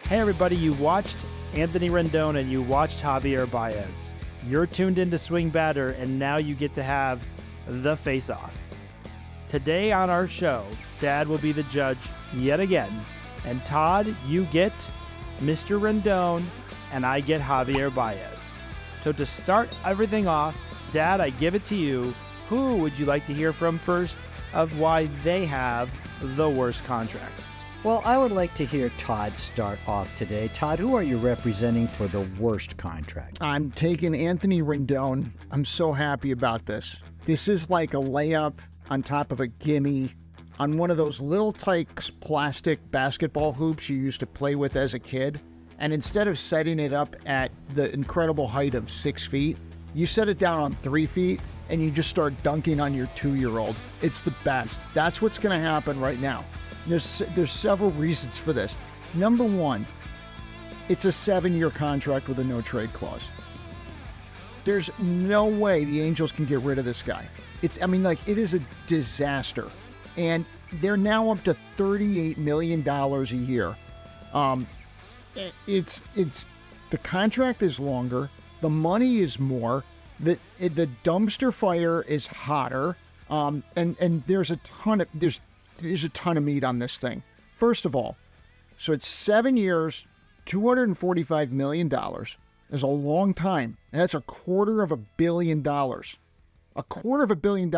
Hey everybody, you watched Anthony Rendon and you watched Javier Baez. You're tuned into Swing Batter and now you get to have the face-off. Today on our show, Dad will be the judge yet again. And Todd, you get Mr. Rendon and I get Javier Baez. So to start everything off, Dad, I give it to you. Who would you like to hear from first of why they have the worst contract? Well, I would like to hear Todd start off today. Todd, who are you representing for the worst contract? I'm taking Anthony Rendon. I'm so happy about this. This is like a layup on top of a gimme on one of those little Tykes plastic basketball hoops you used to play with as a kid. And instead of setting it up at the incredible height of 6 feet, you set it down on 3 feet and you just start dunking on your 2-year-old. It's the best. That's what's going to happen right now. There's several reasons for this. Number one, it's a 7-year contract with a no-trade clause. There's no way the Angels can get rid of this guy. It is a disaster. And they're now up to $38 million a year. The contract is longer. The money is more. The dumpster fire is hotter. And there's a ton of meat on this thing. First of all, so it's 7 years, $245 million. That's a long time. And that's $250 million. $250 million.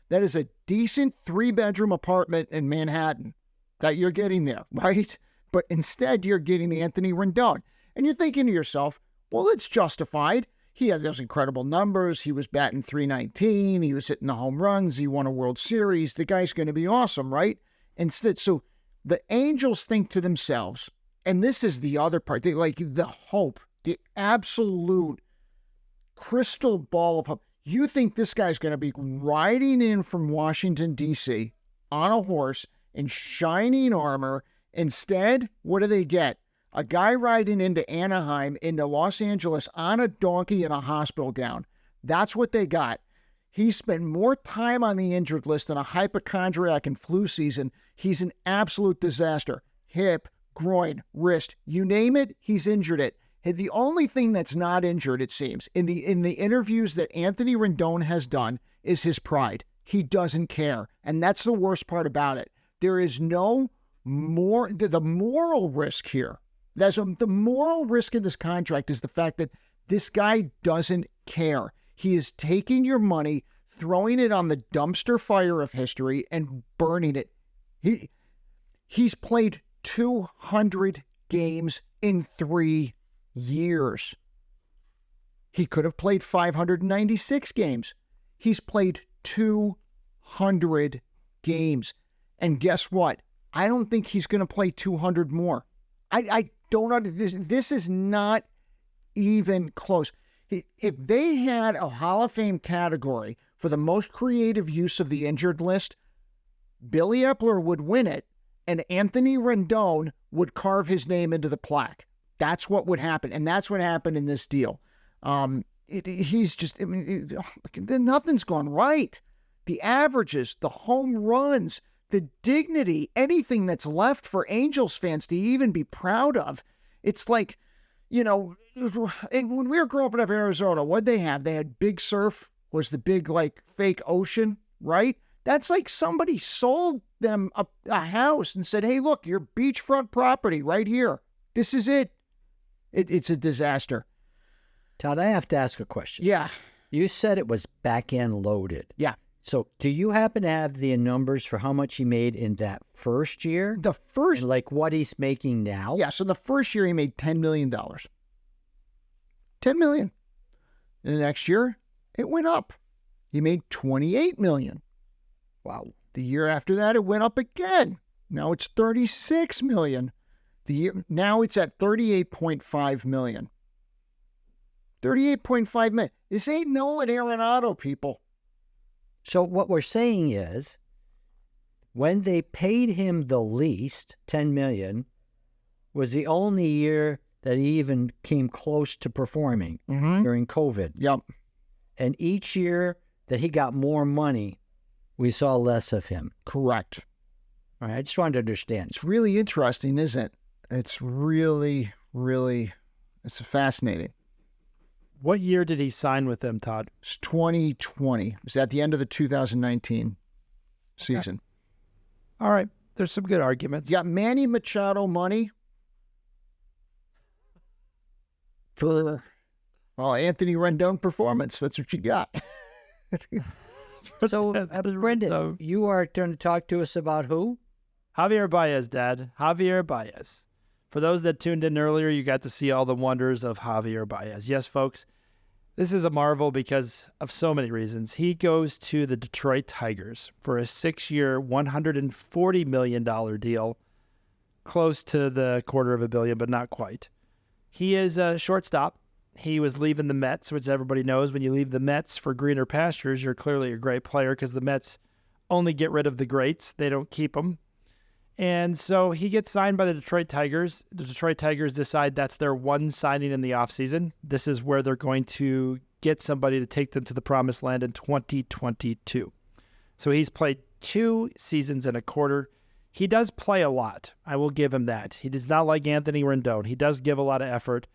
That is a decent 3-bedroom apartment in Manhattan that you're getting there, right? But instead, you're getting Anthony Rendon. And you're thinking to yourself, well, it's justified. He had those incredible numbers. He was batting .319. He was hitting the home runs. He won a World Series. The guy's going to be awesome, right? Instead, so the Angels think to themselves, and this is the other part, they like the hope, the absolute crystal ball of hope. You think this guy's going to be riding in from Washington, D.C. on a horse in shining armor. Instead, what do they get? A guy riding into Anaheim, into Los Angeles on a donkey in a hospital gown. That's what they got. He spent more time on the injured list than a hypochondriac in flu season. He's an absolute disaster. Hip, groin, wrist, you name it, he's injured it. The only thing that's not injured, it seems, in the interviews that Anthony Rendon has done is his pride. He doesn't care. And that's the worst part about it. There is no more, the moral risk here. The moral risk in this contract is the fact that this guy doesn't care. He is taking your money, throwing it on the dumpster fire of history, and burning it. He's played 200 games in 3 years. He could have played 596 games. He's played 200 games. And guess what? I don't think he's going to play 200 more. I don't understand. This is not even close. If they had a Hall of Fame category for the most creative use of the injured list, Billy Epler would win it, and Anthony Rendon would carve his name into the plaque. That's what would happen, and that's what happened in this deal. Nothing's gone right. The averages, the home runs, the dignity, anything that's left for Angels fans to even be proud of. It's like, and when we were growing up in Arizona, what'd they have? They had Big Surf, was the big, fake ocean, right? That's like somebody sold them a house and said, hey, look, your beachfront property right here. This is it. It's a disaster. Todd, I have to ask a question. Yeah. You said it was back-end loaded. Yeah. So do you happen to have the numbers for how much he made in that first year? The first... And what he's making now? Yeah, so the first year he made $10 million. $10 million. And the next year, it went up. He made $28 million. Wow. The year after that, it went up again. Now it's $36 million. Now it's at $38.5 million. $38.5 million. This ain't Nolan Arenado, people. So what we're saying is, when they paid him the least, $10 million, was the only year that he even came close to performing during COVID. Yep. And each year that he got more money, we saw less of him. Correct. All right, I just wanted to understand. It's really interesting, isn't it? It's really, really, it's fascinating. What year did he sign with them, Todd? It's 2020. It was at the end of the 2019 season. All right. There's some good arguments. You got Manny Machado money for, well, Anthony Rendon performance. That's what you got. So, Brendan, you are going to talk to us about who? Javier Baez, Dad. Javier Baez. For those that tuned in earlier, you got to see all the wonders of Javier Baez. Yes, folks, this is a marvel because of so many reasons. He goes to the Detroit Tigers for a 6-year, $140 million deal, close to the $250 million, but not quite. He is a shortstop. He was leaving the Mets, which everybody knows when you leave the Mets for greener pastures, you're clearly a great player because the Mets only get rid of the greats. They don't keep them. And so he gets signed by the Detroit Tigers. The Detroit Tigers decide that's their one signing in the offseason. This is where they're going to get somebody to take them to the promised land in 2022. So he's played 2 seasons and a quarter. He does play a lot. I will give him that. He does not like Anthony Rendon. He does give a lot of effort.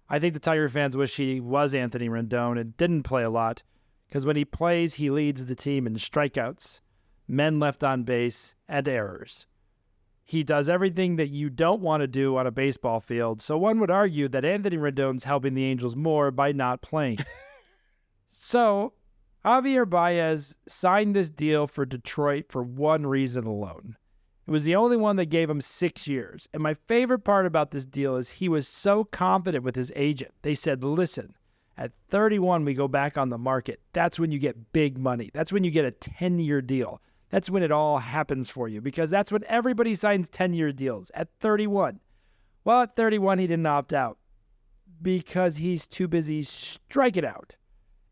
I think the Tiger fans wish he was Anthony Rendon and didn't play a lot because when he plays, he leads the team in strikeouts, men left on base, and errors. He does everything that you don't want to do on a baseball field, so one would argue that Anthony Rendon's helping the Angels more by not playing. So Javier Baez signed this deal for Detroit for one reason alone. It was the only one that gave him 6 years. And my favorite part about this deal is he was so confident with his agent. They said, listen, at 31, we go back on the market. That's when you get big money. That's when you get a 10-year deal. That's when it all happens for you because that's when everybody signs 10-year deals, at 31. Well, at 31, he didn't opt out because he's too busy striking out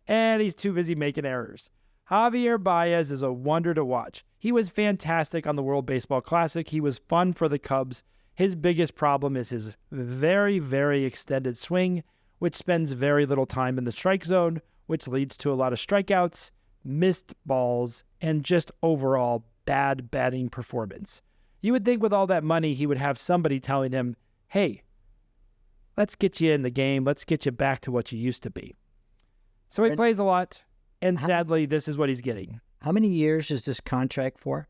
and he's too busy making errors. Javier Baez is a wonder to watch. He was fantastic on the World Baseball Classic. He was fun for the Cubs. His biggest problem is his very, very extended swing, which spends very little time in the strike zone, which leads to a lot of strikeouts, missed balls, and just overall bad batting performance. You would think with all that money, he would have somebody telling him, hey, let's get you in the game. Let's get you back to what you used to be. So he plays a lot, and sadly, this is what he's getting. How many years is this contract for?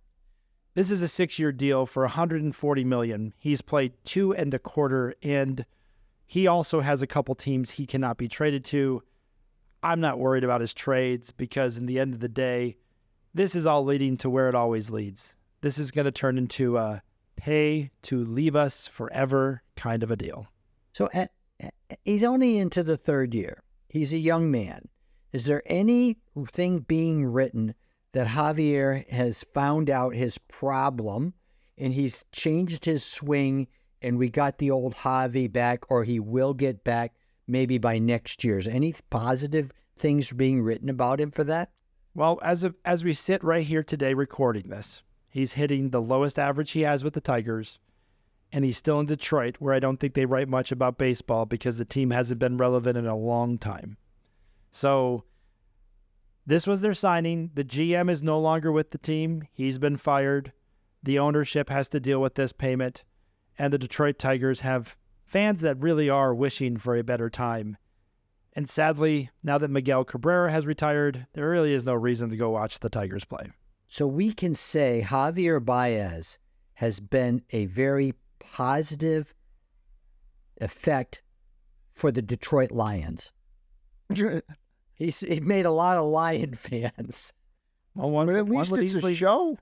This is a 6-year deal for $140 million. He's played 2 and a quarter, and he also has a couple teams he cannot be traded to. I'm not worried about his trades because in the end of the day, this is all leading to where it always leads. This is going to turn into a pay to leave us forever kind of a deal. So he's only into the 3rd year. He's a young man. Is there anything being written that Javier has found out his problem and he's changed his swing and we got the old Javi back, or he will get back maybe by next year? Is any positive things being written about him for that? Well, as we sit right here today recording this, he's hitting the lowest average he has with the Tigers, and he's still in Detroit, where I don't think they write much about baseball because the team hasn't been relevant in a long time. So this was their signing. The GM is no longer with the team. He's been fired. The ownership has to deal with this payment, and the Detroit Tigers have fans that really are wishing for a better time. And sadly, now that Miguel Cabrera has retired, there really is no reason to go watch the Tigers play. So we can say Javier Baez has been a very positive effect for the Detroit Lions. He made a lot of Lion fans. Well, but at least it's a show.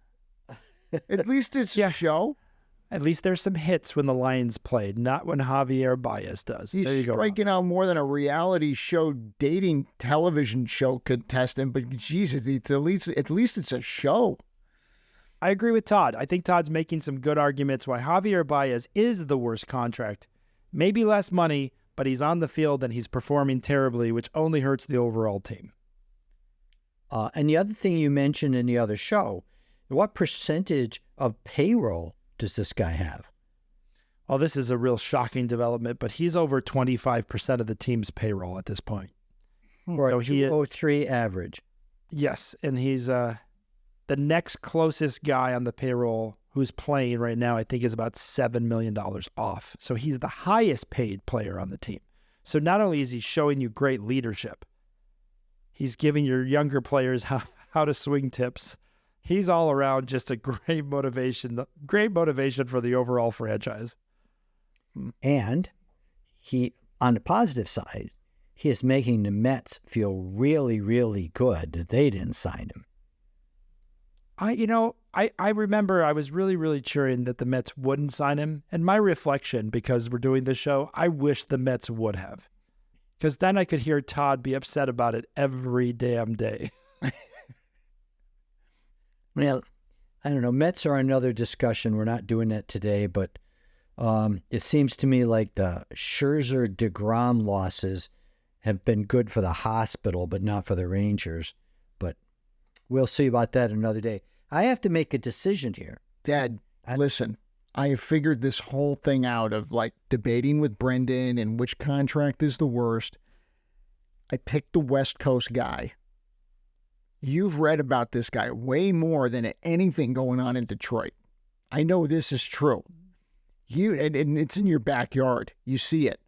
At least it's a show. At least there's some hits when the Lions played, not when Javier Baez does. He's there you go. Striking out more than a reality show dating television show contestant, but Jesus, at least it's a show. I agree with Todd. I think Todd's making some good arguments why Javier Baez is the worst contract. Maybe less money, but he's on the field and he's performing terribly, which only hurts the overall team. And the other thing you mentioned in the other show, what percentage of payroll does this guy have? Well, this is a real shocking development, but he's over 25% of the team's payroll at this point. Or a 203 average. Yes, and he's the next closest guy on the payroll who's playing right now, I think is about $7 million off. So he's the highest paid player on the team. So not only is he showing you great leadership, he's giving your younger players how to swing tips. He's all around just a great motivation for the overall franchise. And he, on the positive side, he is making the Mets feel really, really good that they didn't sign him. I remember I was really, really cheering that the Mets wouldn't sign him. And my reflection, because we're doing this show, I wish the Mets would have. Because then I could hear Todd be upset about it every damn day. Well, I don't know. Mets are another discussion. We're not doing that today, but it seems to me like the Scherzer-DeGrom losses have been good for the hospital, but not for the Rangers. But we'll see about that another day. I have to make a decision here. Dad, listen, I have figured this whole thing out of like debating with Brendan and which contract is the worst. I picked the West Coast guy. You've read about this guy way more than anything going on in Detroit. I know this is true. And it's in your backyard. You see it.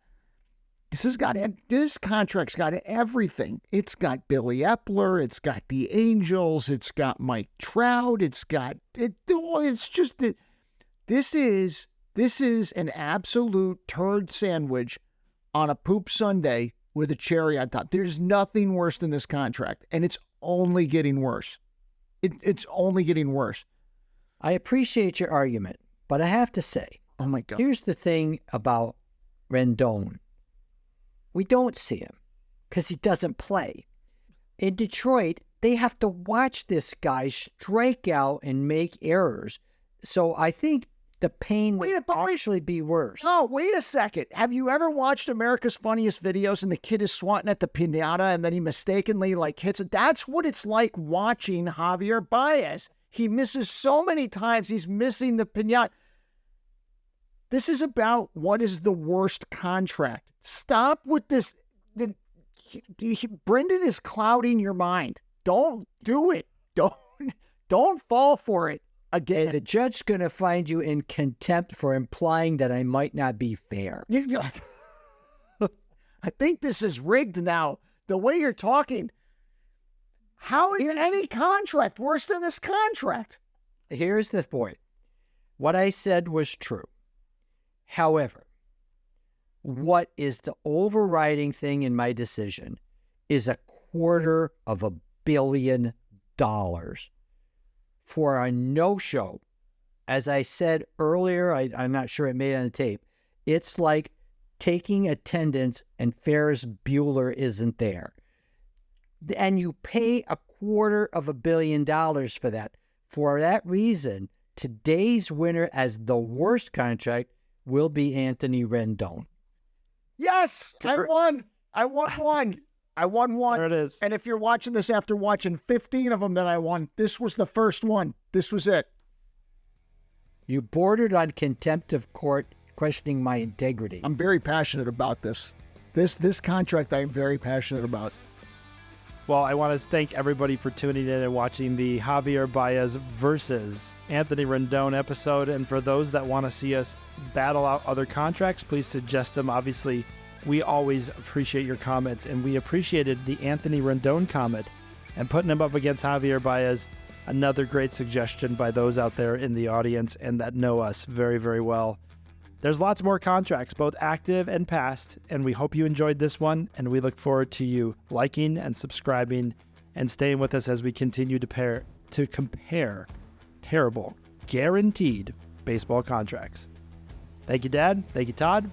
This contract's got everything. It's got Billy Epler. It's got the Angels. It's got Mike Trout. It's just that this is an absolute turd sandwich on a poop sundae with a cherry on top. There's nothing worse than this contract, and it's only getting worse. It's only getting worse. I appreciate your argument, but I have to say, oh my God, here's the thing about Rendon. We don't see him because he doesn't play. In Detroit, they have to watch this guy strike out and make errors. So I think the pain would actually be worse. Oh, wait a second. Have you ever watched America's Funniest Videos and the kid is swatting at the piñata and then he mistakenly hits it? That's what it's like watching Javier Baez. He misses so many times. He's missing the piñata. This is about what is the worst contract. Stop with this. Brendan is clouding your mind. Don't do it. Don't fall for it again. The judge's going to find you in contempt for implying that I might not be fair. I think this is rigged now. The way you're talking. How is any contract worse than this contract? Here's the point. What I said was true. However, what is the overriding thing in my decision is $250 million for a no-show. As I said earlier, I'm not sure it made it on the tape, it's like taking attendance and Ferris Bueller isn't there. And you pay $250 million for that. For that reason, today's winner as the worst contract will be Anthony Rendon. Yes, I won. I won one. I won one. There it is. And if you're watching this after watching 15 of them that I won, this was the first one. This was it. You bordered on contempt of court, questioning my integrity. I'm very passionate about this. This contract I am very passionate about. Well, I want to thank everybody for tuning in and watching the Javier Baez versus Anthony Rendon episode. And for those that want to see us battle out other contracts, please suggest them. Obviously, we always appreciate your comments, and we appreciated the Anthony Rendon comment and putting him up against Javier Baez. Another great suggestion by those out there in the audience and that know us very, very well. There's lots more contracts, both active and past, and we hope you enjoyed this one, and we look forward to you liking and subscribing and staying with us as we continue to compare terrible, guaranteed baseball contracts. Thank you, Dad. Thank you, Todd.